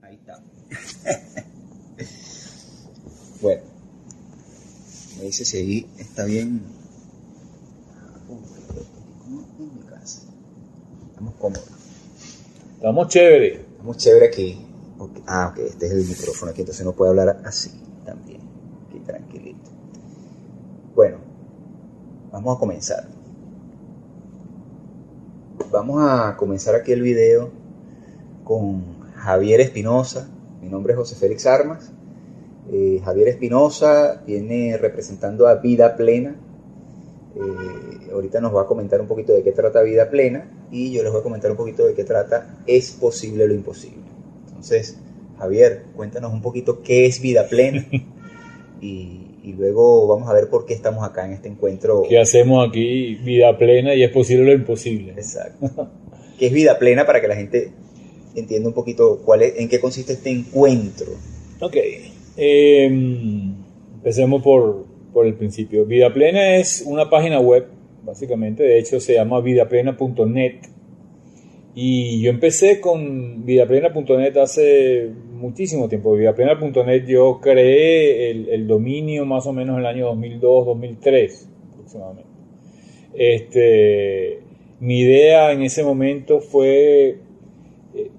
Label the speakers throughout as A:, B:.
A: Ahí está. Bueno, me dice si ahí está bien. ¿Cómo en mi casa? Estamos cómodos.
B: Estamos chévere.
A: Estamos chévere aquí. Okay. Ok, este es el micrófono aquí, entonces no puedo hablar así también. Aquí tranquilito. Bueno, vamos a comenzar. Vamos a comenzar aquí el video con Javier Espinosa. Mi nombre es José Félix Armas. Javier Espinosa viene representando a Vida Plena. Ahorita nos va a comentar un poquito de qué trata Vida Plena y yo les voy a comentar un poquito de qué trata Es Posible lo Imposible. Entonces, Javier, cuéntanos un poquito qué es Vida Plena y luego vamos a ver por qué estamos acá en este encuentro.
B: ¿Qué hacemos aquí? Vida plena y es posible lo imposible.
A: Exacto. ¿Qué es Vida Plena para que la gente entienda un poquito en qué consiste este encuentro?
B: Ok. Empecemos por el principio. Vida Plena es una página web, básicamente. De hecho, se llama vidaplena.net. Y yo empecé con vidaplena.net hace muchísimo tiempo. Vidaplena.net yo creé el dominio más o menos en el año 2002-2003 aproximadamente. Mi idea en ese momento fue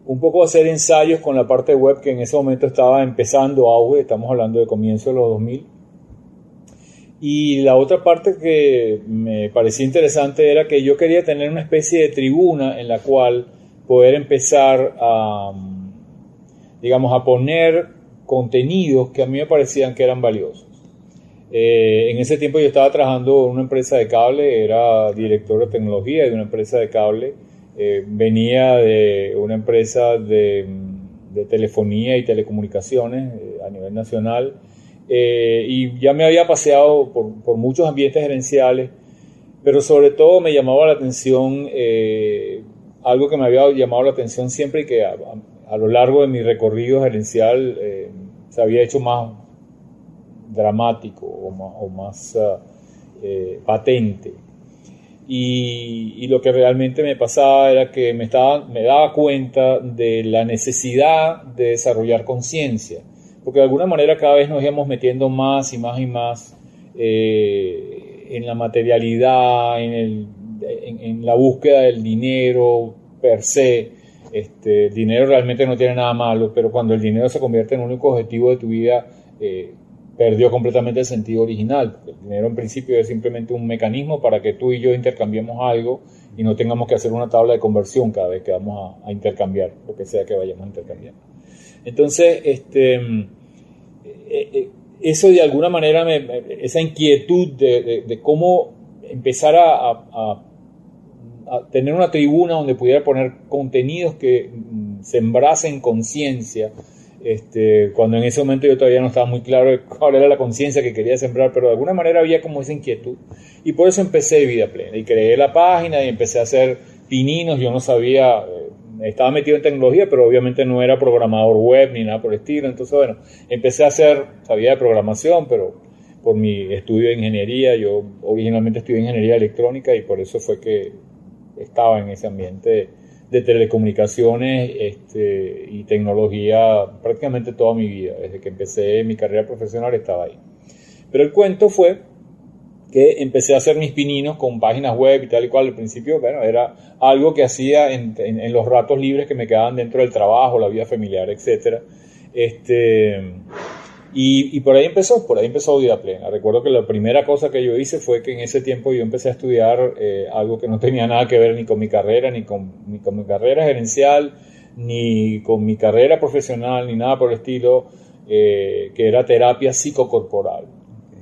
B: un poco hacer ensayos con la parte web que en ese momento estaba empezando auge, estamos hablando de comienzo de los 2000. Y la otra parte que me parecía interesante era que yo quería tener una especie de tribuna en la cual poder empezar a, digamos, a poner contenidos que a mí me parecían que eran valiosos. En ese tiempo yo estaba trabajando en una empresa de cable, era director de tecnología de una empresa de cable, venía de una empresa de telefonía y telecomunicaciones a nivel nacional. Y ya me había paseado por muchos ambientes gerenciales, pero sobre todo me llamaba la atención algo que me había llamado la atención siempre y que a lo largo de mi recorrido gerencial se había hecho más dramático o más patente. Y lo que realmente me pasaba era que me daba cuenta de la necesidad de desarrollar conciencia. Porque de alguna manera cada vez nos íbamos metiendo más y más y más en la materialidad, en la búsqueda del dinero per se. El dinero realmente no tiene nada malo, pero cuando el dinero se convierte en un único objetivo de tu vida, perdió completamente el sentido original. Porque el dinero en principio es simplemente un mecanismo para que tú y yo intercambiemos algo y no tengamos que hacer una tabla de conversión cada vez que vamos a intercambiar, lo que sea que vayamos a intercambiar. Entonces, eso de alguna manera, esa inquietud de cómo empezar a tener una tribuna donde pudiera poner contenidos que sembrasen conciencia, cuando en ese momento yo todavía no estaba muy claro cuál era la conciencia que quería sembrar, pero de alguna manera había como esa inquietud. Y por eso empecé Vida Plena y creé la página y empecé a hacer pininos. Yo no sabía... estaba metido en tecnología, pero obviamente no era programador web ni nada por el estilo. Entonces, bueno, sabía de programación, pero por mi estudio de ingeniería, yo originalmente estudié ingeniería electrónica y por eso fue que estaba en ese ambiente de telecomunicaciones y tecnología prácticamente toda mi vida. Desde que empecé mi carrera profesional estaba ahí. Pero el cuento fue que empecé a hacer mis pininos con páginas web y tal y cual. Al principio, bueno, era algo que hacía en los ratos libres que me quedaban dentro del trabajo, la vida familiar, etc. Y por ahí empezó Vida Plena. Recuerdo que la primera cosa que yo hice fue que en ese tiempo yo empecé a estudiar algo que no tenía nada que ver ni con mi carrera, ni con mi carrera gerencial, ni con mi carrera profesional, ni nada por el estilo, que era terapia psicocorporal.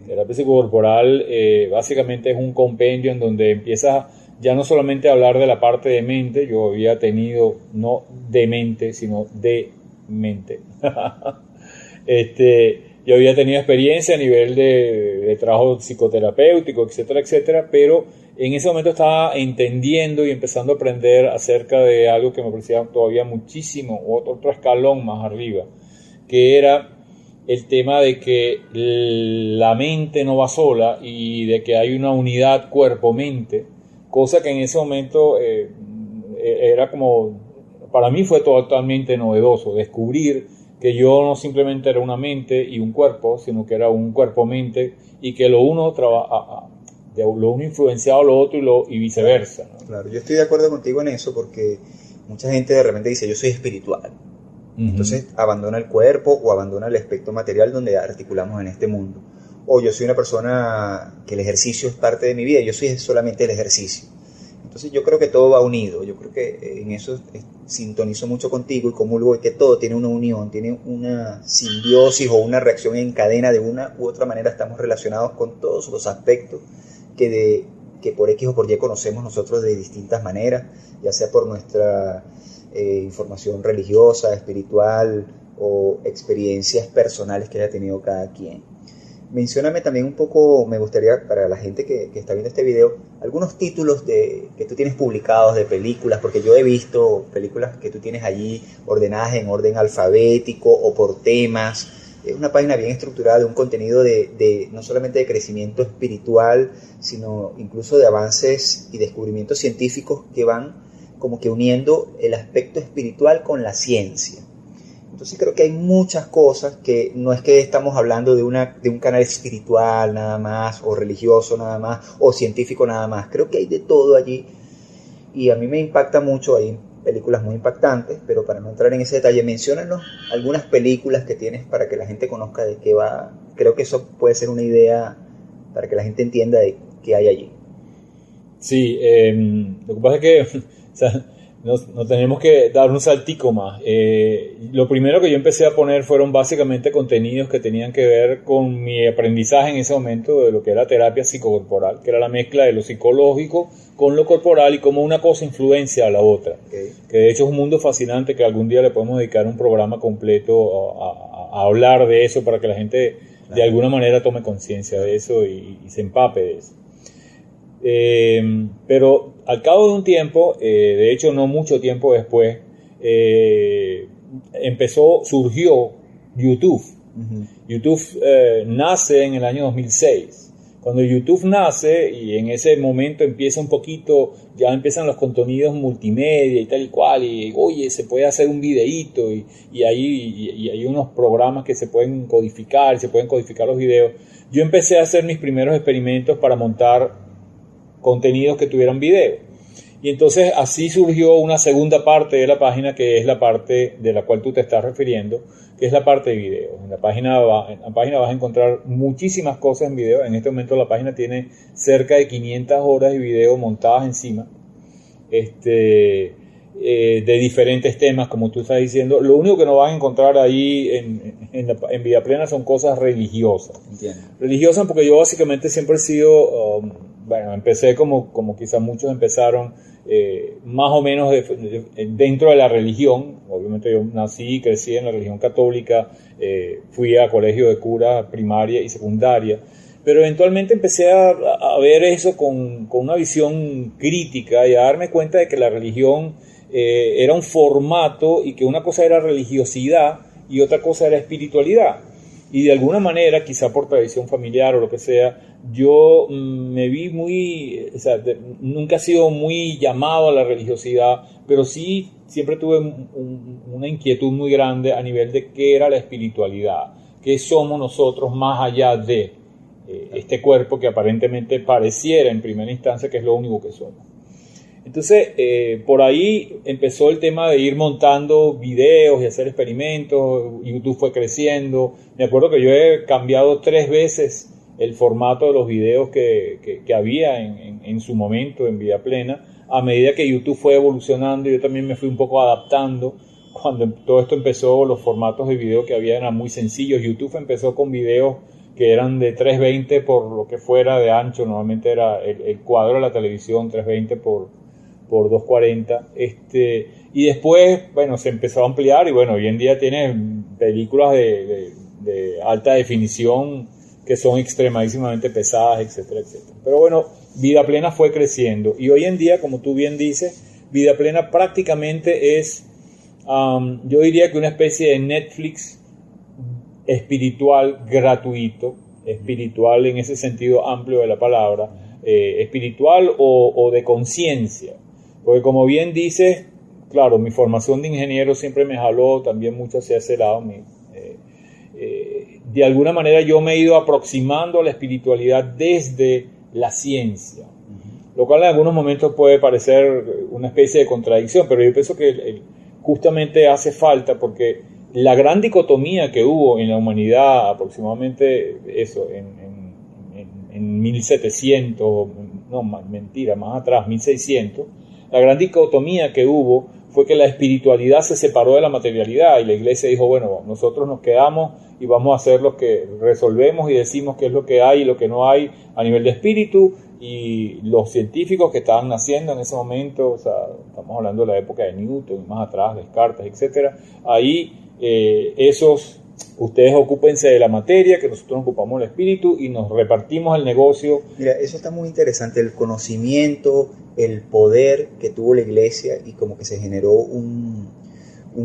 B: Terapia psicocorporal básicamente es un compendio en donde empiezas ya no solamente a hablar de la parte de mente. Yo había tenido, no de mente, sino de mente. Yo había tenido experiencia a nivel de trabajo psicoterapéutico, etcétera, etcétera, pero en ese momento estaba entendiendo y empezando a aprender acerca de algo que me parecía todavía muchísimo, otro escalón más arriba, que era el tema de que la mente no va sola y de que hay una unidad cuerpo-mente, cosa que en ese momento era como para mí fue totalmente novedoso descubrir que yo no simplemente era una mente y un cuerpo, sino que era un cuerpo-mente y que lo uno influenciaba a lo otro y viceversa, ¿no?
A: Claro, yo estoy de acuerdo contigo en eso porque mucha gente de repente dice yo soy espiritual. Entonces abandona el cuerpo o abandona el aspecto material donde articulamos en este mundo. O yo soy una persona que el ejercicio es parte de mi vida, yo soy solamente el ejercicio. Entonces yo creo que todo va unido, yo creo que en eso sintonizo mucho contigo y comulgo de que todo tiene una unión, tiene una simbiosis o una reacción en cadena, de una u otra manera estamos relacionados con todos los aspectos que por X o por Y conocemos nosotros de distintas maneras, ya sea por nuestra información religiosa, espiritual o experiencias personales que haya tenido cada quien. Mencióname también un poco, me gustaría para la gente que está viendo este video, algunos títulos que tú tienes publicados de películas, porque yo he visto películas que tú tienes allí ordenadas en orden alfabético o por temas. Es una página bien estructurada de un contenido de no solamente de crecimiento espiritual, sino incluso de avances y descubrimientos científicos que van como que uniendo el aspecto espiritual con la ciencia. Entonces creo que hay muchas cosas que no es que estamos hablando de un canal espiritual nada más, o religioso nada más, o científico nada más. Creo que hay de todo allí y a mí me impacta mucho. Hay películas muy impactantes, pero para no entrar en ese detalle, menciónanos algunas películas que tienes para que la gente conozca de qué va. Creo que eso puede ser una idea para que la gente entienda de qué hay allí.
B: Sí, lo que pasa es que o sea, nos tenemos que dar un saltico más. Lo primero que yo empecé a poner fueron básicamente contenidos que tenían que ver con mi aprendizaje en ese momento de lo que era terapia psicocorporal, que era la mezcla de lo psicológico con lo corporal y cómo una cosa influencia a la otra. Okay. Que de hecho es un mundo fascinante que algún día le podemos dedicar un programa completo a hablar de eso para que la gente de alguna manera tome conciencia de eso y se empape de eso. Pero al cabo de un tiempo, de hecho no mucho tiempo después, surgió YouTube. YouTube nace en el año 2006. Cuando YouTube nace y en ese momento empieza un poquito, ya empiezan los contenidos multimedia y tal y cual, y oye, se puede hacer un videíto y hay unos programas que se pueden codificar los videos. Yo empecé a hacer mis primeros experimentos para montar contenidos que tuvieran video. Y entonces así surgió una segunda parte de la página, que es la parte de la cual tú te estás refiriendo, que es la parte de video. En la página vas a encontrar muchísimas cosas en video. En este momento la página tiene cerca de 500 horas de video montadas encima, de diferentes temas, como tú estás diciendo. Lo único que no vas a encontrar ahí en Vida Plena son cosas religiosas. Entiendo. Religiosas porque yo básicamente siempre he sido... empecé como quizás muchos empezaron, más o menos dentro de la religión. Obviamente yo nací y crecí en la religión católica, fui a colegio de curas primaria y secundaria, pero eventualmente empecé a ver eso con una visión crítica y a darme cuenta de que la religión era un formato y que una cosa era religiosidad y otra cosa era espiritualidad. Y de alguna manera, quizá por tradición familiar o lo que sea, yo me vi nunca he sido muy llamado a la religiosidad, pero sí siempre tuve una inquietud muy grande a nivel de qué era la espiritualidad, qué somos nosotros más allá de este cuerpo que aparentemente pareciera en primera instancia que es lo único que somos. Entonces, por ahí empezó el tema de ir montando videos y hacer experimentos. YouTube fue creciendo. Me acuerdo que yo he cambiado 3 veces el formato de los videos que había en su momento en Vida Plena. A medida que YouTube fue evolucionando, yo también me fui un poco adaptando. Cuando todo esto empezó, los formatos de video que había eran muy sencillos. YouTube empezó con videos que eran de 320 por lo que fuera de ancho. Normalmente era el cuadro de la televisión 320 por 240, y después, se empezó a ampliar y hoy en día tiene películas de alta definición que son extremadísimamente pesadas, etcétera, etcétera. Pero Vida Plena fue creciendo y hoy en día, como tú bien dices, Vida Plena prácticamente es, yo diría que una especie de Netflix espiritual gratuito, espiritual en ese sentido amplio de la palabra, espiritual o de conciencia. Porque como bien dices, claro, mi formación de ingeniero siempre me jaló también mucho hacia ese lado. De alguna manera yo me he ido aproximando a la espiritualidad desde la ciencia, lo cual en algunos momentos puede parecer una especie de contradicción, pero yo pienso que justamente hace falta, porque la gran dicotomía que hubo en la humanidad aproximadamente eso, en 1700, no, mentira, más atrás, 1600, la gran dicotomía que hubo fue que la espiritualidad se separó de la materialidad y la iglesia dijo, bueno, nosotros nos quedamos y vamos a hacer lo que resolvemos y decimos qué es lo que hay y lo que no hay a nivel de espíritu, y los científicos que estaban naciendo en ese momento, o sea, estamos hablando de la época de Newton, más atrás, Descartes, etcétera, ahí ustedes ocúpense de la materia, que nosotros nos ocupamos del espíritu y nos repartimos el negocio.
A: Mira, eso está muy interesante, el conocimiento, el poder que tuvo la iglesia, y como que se generó un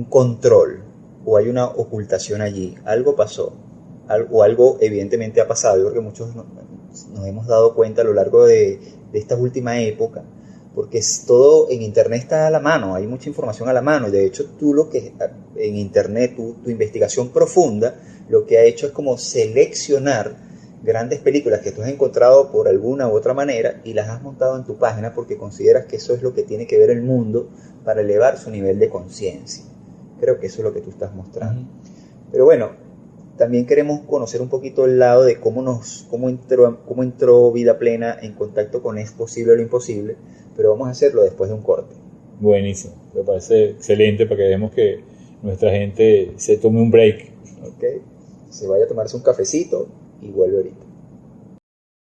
A: control, o hay una ocultación allí, algo pasó, o algo evidentemente ha pasado. Yo creo que muchos nos hemos dado cuenta a lo largo de esta última época, porque todo en internet está a la mano, hay mucha información a la mano, y de hecho tú en internet, tu investigación profunda, lo que ha hecho es como seleccionar grandes películas que tú has encontrado por alguna u otra manera y las has montado en tu página porque consideras que eso es lo que tiene que ver el mundo para elevar su nivel de conciencia. Creo que eso es lo que tú estás mostrando. Pero bueno, también queremos conocer un poquito el lado de cómo entró Vida Plena en contacto con Es Posible lo Imposible, pero vamos a hacerlo después de un corte.
B: Buenísimo, me parece excelente para que dejemos que nuestra gente se tome un break.
A: Ok, se vaya a tomarse un cafecito y vuelve ahorita.